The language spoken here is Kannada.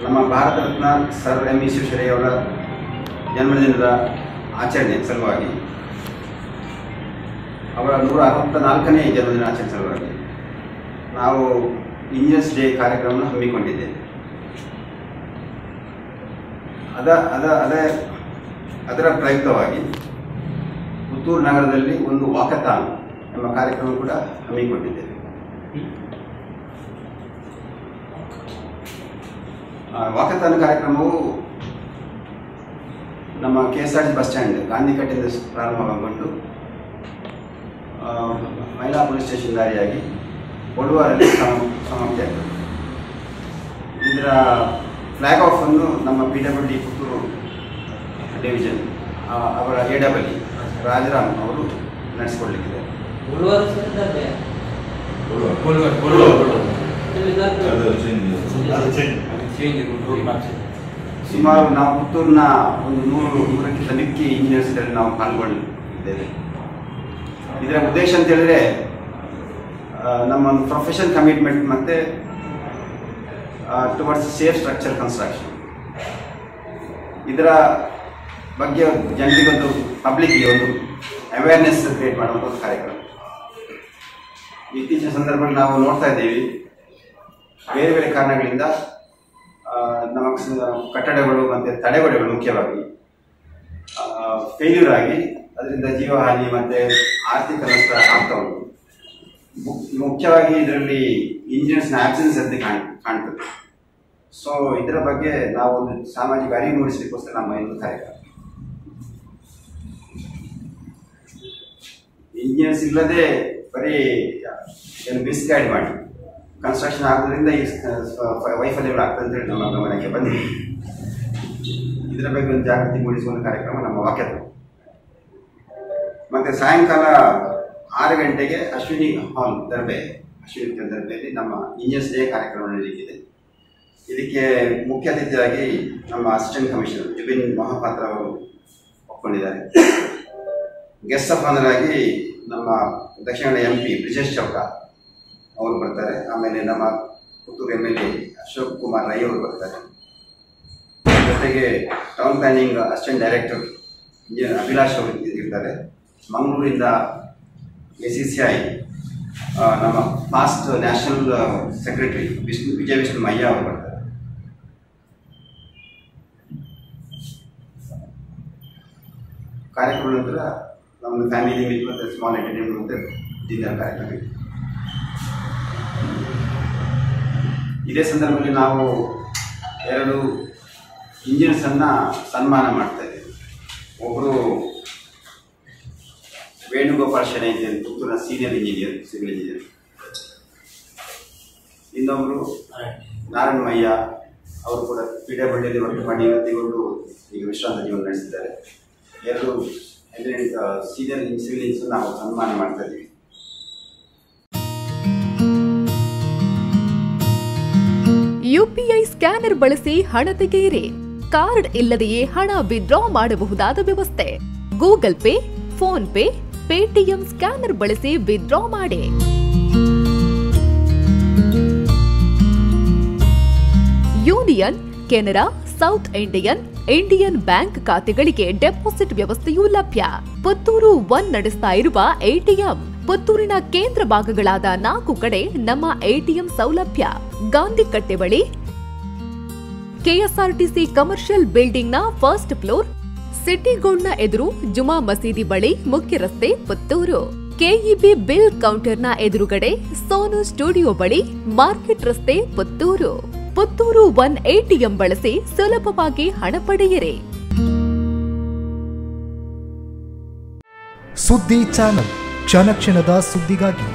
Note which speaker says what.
Speaker 1: ನಮ್ಮ ಭಾರತ ರತ್ನ ಸರ್ ಎಂ ವಿಶ್ವೇಶ್ವರಯ್ಯ ಅವರ ಜನ್ಮದಿನದ ಆಚರಣೆ ಸಲುವಾಗಿ, ಅವರ 164ನೇ ಜನ್ಮದಿನ ಆಚರಣೆ ಸಲುವಾಗಿ ನಾವು ಇಂಜಿನಿಯರ್ಸ್ ಡೇ ಕಾರ್ಯಕ್ರಮವನ್ನು ಹಮ್ಮಿಕೊಂಡಿದ್ದೇವೆ. ಅದರ ಪ್ರಯುಕ್ತವಾಗಿ ಪುತ್ತೂರು ನಗರದಲ್ಲಿ ಒಂದು ವಾಕಥಾನ್ ಎಂಬ ಕಾರ್ಯಕ್ರಮ ಕೂಡ ಹಮ್ಮಿಕೊಂಡಿದ್ದೇವೆ. ವಾಕಥಾನ್ ಕಾರ್ಯಕ್ರಮವು ನಮ್ಮ KSRTC ಬಸ್ ಸ್ಟ್ಯಾಂಡ್ ಗಾಂಧಿ ಕಟ್ಟೆಯಿಂದ ಪ್ರಾರಂಭಗೊಂಡು ಮಹಿಳಾ ಪೊಲೀಸ್ ಸ್ಟೇಷನ್ ದಾರಿಯಾಗಿ ಒಡುವಾರಲ್ಲಿ ಸಮಾಪ್ತಿ ಆಗ್ತದೆ. ಇದರ ಫ್ಲಾಗ್ ಆಫ್ ಅನ್ನು ನಮ್ಮ PWD ಪುತ್ತೂರು ಡಿವಿಷನ್ ಅವರ AWE ರಾಜರಾಮ್ ಅವರು ನಡೆಸಿಕೊಳ್ಳಲಿಕ್ಕಿದ್ದಾರೆ. ಸುಮಾರು ನಾವು ಪುತ್ತೂರಿನ ಒಂದು 100ಕ್ಕಿಂತ ಮಿಕ್ಕಿ ಇಂಜಿನಿಯರ್ಸ್ಗಳಲ್ಲಿ ನಾವು ಪಾಲ್ಗೊಂಡಿದ್ದೇವೆ. ಇದರ ಉದ್ದೇಶ ಅಂತ ಹೇಳಿದ್ರೆ ನಮ್ಮ ಒಂದು ಪ್ರೊಫೆಷನಲ್ ಕಮಿಟ್ಮೆಂಟ್ ಮತ್ತು ಟುವರ್ಡ್ಸ್ ಸೇಫ್ ಸ್ಟ್ರಕ್ಚರ್ ಕನ್ಸ್ಟ್ರಕ್ಷನ್, ಇದರ ಬಗ್ಗೆ ಜನರಿಗೊಂದು ಪಬ್ಲಿಕ್ಗೆ ಒಂದು ಅವೇರ್ನೆಸ್ ಕ್ರಿಯೇಟ್ ಮಾಡುವಂಥ ಒಂದು ಕಾರ್ಯಕ್ರಮ. ಇತ್ತೀಚಿನ ಸಂದರ್ಭದಲ್ಲಿ ನಾವು ನೋಡ್ತಾ ಇದ್ದೇವೆ, ಬೇರೆ ಬೇರೆ ಕಾರಣಗಳಿಂದ ನಮ್ಮ ಕಟ್ಟಡಗಳು ಮತ್ತು ತಡೆಗೋಡೆಗಳು ಮುಖ್ಯವಾಗಿ ಫೇಲ್ಯೂರ್ ಆಗಿ ಅದರಿಂದ ಜೀವಹಾನಿ ಮತ್ತು ಆರ್ಥಿಕ ನಷ್ಟ ಆಗ್ತಾ ಉಂಟು. ಮುಖ್ಯವಾಗಿ ಇದರಲ್ಲಿ ಇಂಜಿನಿಯರ್ಸ್ನ ಆಬ್ಸೆನ್ಸ್ ಅಂತ ಕಾಣ್ತದೆ. ಸೊ ಇದರ ಬಗ್ಗೆ ನಾವು ಒಂದು ಸಾಮಾಜಿಕ ಅರಿವು ಮೂಡಿಸಲಿಕ್ಕೋಸ್ಕರ ನಮ್ಮ ಒಂದು ಕಾರ್ಯಕ್ರಮ. ಇಂಜಿನಿಯರ್ಸ್ ಇಲ್ಲದೆ ಬರೀ ಮಿಸ್ಗೈಡ್ ಮಾಡಿ ಕನ್ಸ್ಟ್ರಕ್ಷನ್ ಆಗೋದ್ರಿಂದ ಈ ವೈಫಲ್ಯಗಳು ಆಗ್ತದೆ ಅಂತ ಹೇಳಿ ನಮ್ಮ ಗಮನಕ್ಕೆ ಬಂದಿದೆ. ಇದರ ಬಗ್ಗೆ ಒಂದು ಜಾಗೃತಿ ಮೂಡಿಸುವ ಕಾರ್ಯಕ್ರಮ ನಮ್ಮ ವಾಕ್ಯತೆ. ಮತ್ತು ಸಾಯಂಕಾಲ 6 ಗಂಟೆಗೆ ಅಶ್ವಿನಿ ದರ್ಬೆಯಲ್ಲಿ ನಮ್ಮ ಇಂಜಿನಿಯರ್ಸ್ ಡೇ ಕಾರ್ಯಕ್ರಮ ನಡೆಯಲಿದೆ. ಇದಕ್ಕೆ ಮುಖ್ಯ ಅತಿಥಿಯಾಗಿ ನಮ್ಮ ಅಸಿಸ್ಟೆಂಟ್ ಕಮಿಷನರ್ ಜುಬಿನ್ ಮಹಾಪಾತ್ರ ಅವರು ಒಪ್ಕೊಂಡಿದ್ದಾರೆ. ಗೆಸ್ಟ್ ಆಫ್ ಆನರ್ ಆಗಿ ನಮ್ಮ ದಕ್ಷಿಣ MP ಬ್ರಿಜೇಶ್ ಚೌಕ ಅವರು ಬರ್ತಾರೆ. ಆಮೇಲೆ ನಮ್ಮ ಪುತ್ತೂರು MLA ಅಶೋಕ್ ಕುಮಾರ್ ರೈ ಅವರು ಬರ್ತಾರೆ. ಜೊತೆಗೆ town planning assistant director Abhilash ಅವರು ಇರ್ತಾರೆ. ಮಂಗಳೂರಿಂದ ACCI ನಮ್ಮ ಫಾಸ್ಟ್ ನ್ಯಾಷನಲ್ ಸೆಕ್ರೆಟರಿ ವಿಜಯ ವಿಷ್ಣು ಮಯ್ಯ ಅವರು ಬರ್ತಾರೆ. ಕಾರ್ಯಕ್ರಮ ನಂತರ ನಮ್ಮ ಫ್ಯಾಮಿಲಿ ಮೀಟ್ ಮತ್ತು ಸ್ಮಾಲ್ ಎಂಟರ್ಟೈನ್ಮೆಂಟ್ ಮತ್ತು ಡಿನ್ನರ್ ಕಾರ್ಯಕ್ರಮ ಇದೆ. ಇದೇ ಸಂದರ್ಭದಲ್ಲಿ ನಾವು 2 ಇಂಜಿನಿಯರ್ಸನ್ನು ಸನ್ಮಾನ ಮಾಡ್ತಾ ಇದ್ದೀವಿ. ಒಬ್ಬರು ವೇಣುಗೋಪಾಲ್ ಶೆಣೈ ಅಂತ ಪುತ್ತೂರಿನ ಸೀನಿಯರ್ ಇಂಜಿನಿಯರ್, ಸಿವಿಲ್ ಇಂಜಿನಿಯರ್. ಇನ್ನೊಬ್ಬರು ನಾರಾಯಣ ಮಯ್ಯ ಅವರು ಕೂಡ PWD ವರ್ಕ್ ಮಾಡಿ ಇವತ್ತಿಗೊಂಡು ಈಗ ವಿಶ್ರಾಂತ ಜೀವನ ನಡೆಸಿದ್ದಾರೆ. 2 ಸೀನಿಯರ್ ಸಿವಿಲ್ ಇಂಜಿನಿಯರ್ಸ್ ನಾವು ಸನ್ಮಾನ ಮಾಡ್ತಾ ಇದ್ದೀವಿ.
Speaker 2: UPI ಸ್ಕ್ಯಾನರ್ ಬಳಸಿ ಹಣ ತೆಗೆಯಿರಿ. ಕಾರ್ಡ್ ಇಲ್ಲದೆಯೇ ಹಣ ವಿತ್ಡ್ರಾ ಮಾಡಬಹುದಾದ ವ್ಯವಸ್ಥೆ. Google pay, phone pay, Paytm scanner ಬಳಸಿ ವಿತ್ಡ್ರಾ ಮಾಡಿ. Union, Canara, south Indian bank ಖಾತೆಗಳಿಗೆ ಡೆಪಾಸಿಟ್ ವ್ಯವಸ್ಥೆಯೂ ಲಭ್ಯ. ಪುತ್ತೂರು 1 ನಡೆಸ್ತಾ ಇರುವ ATM. ಪುತ್ತೂರಿನ ಕೇಂದ್ರ ಭಾಗಗಳಾದ 4 ಕಡೆ ನಮ್ಮ ATM ಸೌಲಭ್ಯ. ಗಾಂಧಿ ಕಟ್ಟೆ ಬಳಿ, KSRTC ಕಮರ್ಷಿಯಲ್ ಬಿಲ್ಡಿಂಗ್ನ ಫಸ್ಟ್ ಫ್ಲೋರ್, ಸಿಟಿ ಗೋಲ್ಡ್ನ ಎದುರು, ಜುಮಾ ಮಸೀದಿ ಬಳಿ, ಮುಖ್ಯ ರಸ್ತೆ, ಪುತ್ತೂರು. KEB ಬಿಲ್ ಕೌಂಟರ್ನ ಎದುರುಗಡೆ, ಸೋನು ಸ್ಟುಡಿಯೋ ಬಳಿ, ಮಾರ್ಕೆಟ್ ರಸ್ತೆ, ಪುತ್ತೂರು. ಪುತ್ತೂರು 1 ATM ಬಳಸಿ ಸುಲಭವಾಗಿ ಹಣ ಪಡೆಯಿರಿ.
Speaker 3: ಸುದ್ದಿ ಚಾನಲ್, ಕ್ಷಣ ಕ್ಷಣದ ಸುದ್ದಿಗಾಗಿ.